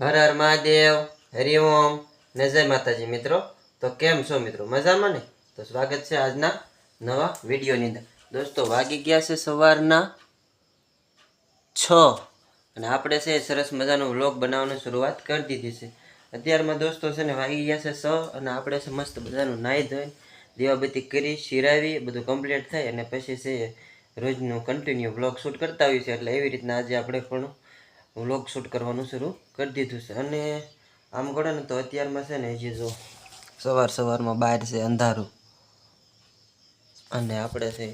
હર હર મહાદેવ, હરિઓમ ને જય માતાજી મિત્રો। તો કેમ છો મિત્રો? મજામાં ને? તો સ્વાગત છે આજના નવા વિડીયોની અંદર। દોસ્તો વાગી ગયા છે સવારના 6 અને આપણે છે સરસ મજાનો વ્લોગ બનાવવાની શરૂઆત કરી દીધી છે। અત્યારમાં દોસ્તો છે ને વાગી ગયા છે 6 અને આપણે છે મસ્ત બધાનું નાહી ધોઈને દીવાબત્તી કરી શિરાવી બધું કમ્પ્લીટ થાય અને પછી છે રોજનું કન્ટિન્યુ વ્લોગ શૂટ કરતા હોઈએ છીએ। એટલે એવી રીતના આજે આપણે પણ વ્લોગ શૂટ કરવાનું શરૂ કરી દીધું છે। અને આમ ગણો ને તો અત્યારમાં છે ને હજી જો સવારમાં બહાર છે અંધારું અને આપણે છે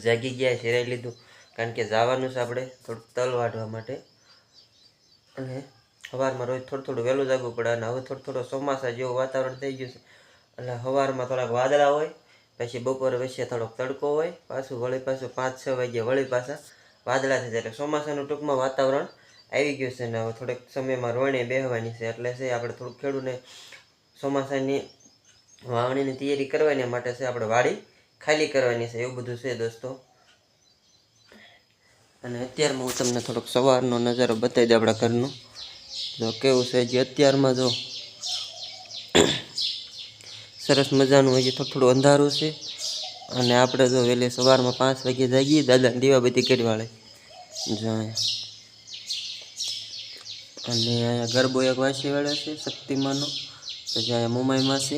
જાગી ગયા શેરાઈ લીધું કારણ કે જવાનું છે આપણે થોડુંક તલ વાઢવા માટે। અને સવારમાં રોજ થોડું વહેલું જાગવું પડે અને હવે થોડો ચોમાસા જેવું વાતાવરણ થઈ ગયું છે એટલે સવારમાં થોડાક વાદળા હોય પછી બપોરે વચ્ચે થોડોક તડકો હોય પાછું 5-6 વાગ્યે વળી પાછા વાદળા થઈ જાય એટલે ચોમાસાનું ટૂંકમાં વાતાવરણ આવી ગયું છે ને હવે થોડેક સમયમાં રોયણે બેહવાની છે એટલે છે આપણે થોડુંક ખેડૂને ચોમાસાની વાવણીની તૈયારી કરવાની માટે છે આપણે વાડી ખાલી કરવાની છે એવું બધું છે દોસ્તો। અને અત્યારમાં હું તમને થોડોક સવારનો નજારો બતાવી દઉં આપણા ઘરનું જો કેવું છે જે અત્યારમાં જો સરસ મજાનું હજી થોડું અંધારું છે અને આપણે જો વહેલી સવારમાં 5 વાગે જાગીએ દાદાને દીવાબત્તી કરી વાળે જો અને અહીંયા ગરબો એક વાસી વાળે છે શક્તિમાનો પછી અહીંયા મુંબઈમાં છે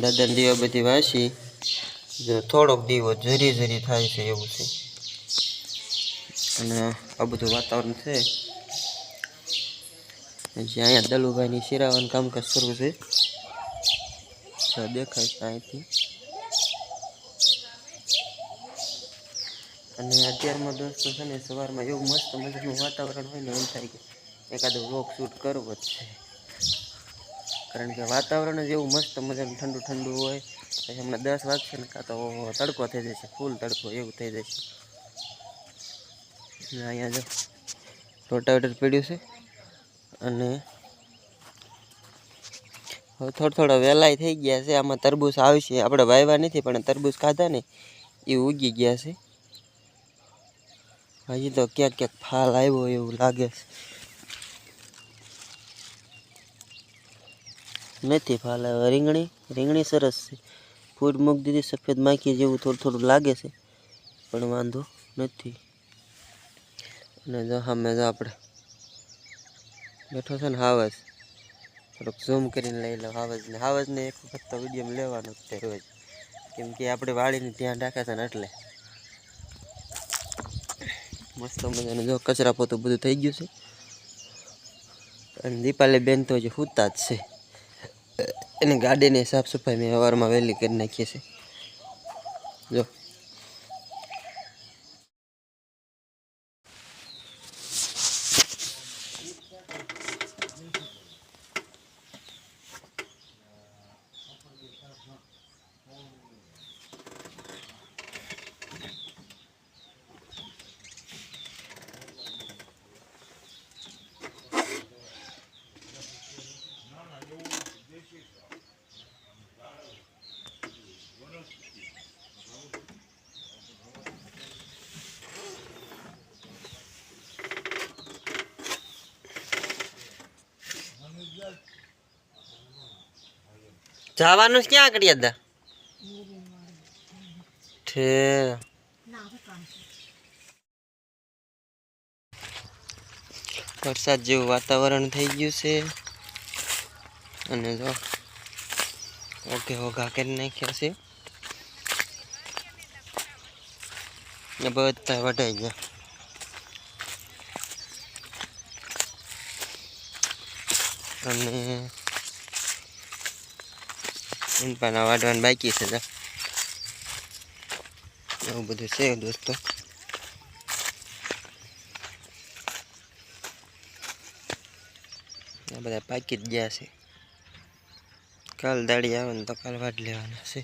દાદાને દીવાબત્તી વાસી જો થોડોક દીવો ઝરી થાય છે એવું છે। અને આ બધું વાતાવરણ છે જે અહીંયા દલુભાઈની શિરાવાનું કામકાજ શરૂ છે દેખાય છે અહીંથી। અને અત્યારમાં દોસ્તો છે ને સવારમાં એવું મસ્ત મજાનું વાતાવરણ હોય ને એમ થાય કે એકાદો વ્લોગ શૂટ કરવો જ છે કારણ કે વાતાવરણ જ એવું મસ્ત મજાનું ઠંડુ હોય પછી હમણાં 10 વાગશે ને કાં તો તડકો થઈ જશે ફૂલ તડકો એવું થઈ જશે। અહીંયા જો રોટાવેટર પડ્યું છે અને હવે થોડા વહેલાય થઈ ગયા છે આમાં તરબૂચ આવશે આપણે વાવ્યા નથી પણ તરબૂચ ખાધા ને એ ઉગી ગયા છે હજી તો ક્યાંક ફાલ આવ્યો એવું લાગે છે નથી ફાલ આવ્યો। રીંગણી સરસ છે ફૂડ મૂકી દીધી સફેદ માખી જેવું થોડું લાગે છે પણ વાંધો નથી। અને જો સામે જો આપણે બેઠો છે ને હાવજ થોડુંક ઝૂમ કરીને લઈ લો હાવજને એક વખત તો વિડીયો લેવાનો જ છે રોજ કેમ કે આપણે વાળીને ધ્યાન રાખે છે ને એટલે મસ્ત મજાનું જો કચરા પોતું બધું થઈ ગયું છે અને દીપાલી બેન તો હજી સૂતા જ છે એની ગાડીની સાફ સફાઈ મેં સવારમાં વહેલી કરી નાખી છે જો જવાનું ક્યાં કરી હતા વરસાદ જેવું વાતાવરણ થઈ ગયું છે અને જો ઓઘા કરી નાખ્યા છે ને બધા વઢાઈ ગયા અને ઈંપાના વાઢવાનું બાકી છે એવું બધું છે દોસ્તો। આ બધા પાકી જ ગયા છે કાલ દાડી આવે ને તો કાલ વાઢ લેવાના છે।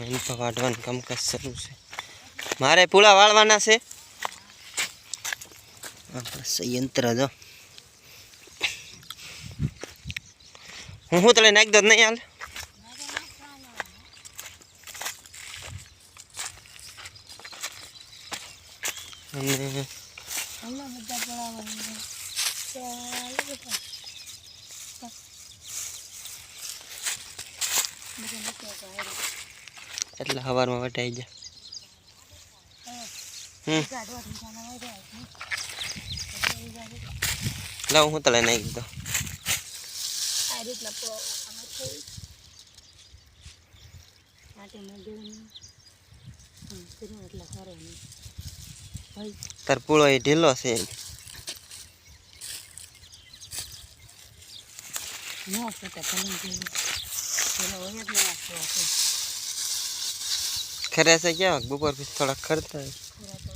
ઈંપા વાઢવાનું કામકાજ શરૂ છે મારે પૂળા વાળવાના છે યંત્ર જો હું તને નાખી દો નહીં હાલ અને હમણાં બધા પડાવવાનું ચાલે બધા એટલે સવારમાં વટાઈ ગયા. લાવ હું તળે નાખી દીધો. આ રીતના પડાવવાનું થઈ આટેમાં દેવાનું એટલે સારો નહીં ભાઈ તાર પૂળો એ ઢીલો છે. ન કરતા ભલે જેવું પેલો હોય જ નહીં નાખવો ખરે છે કેવા બપોર પછી થોડાક ખરતા પૂરા તો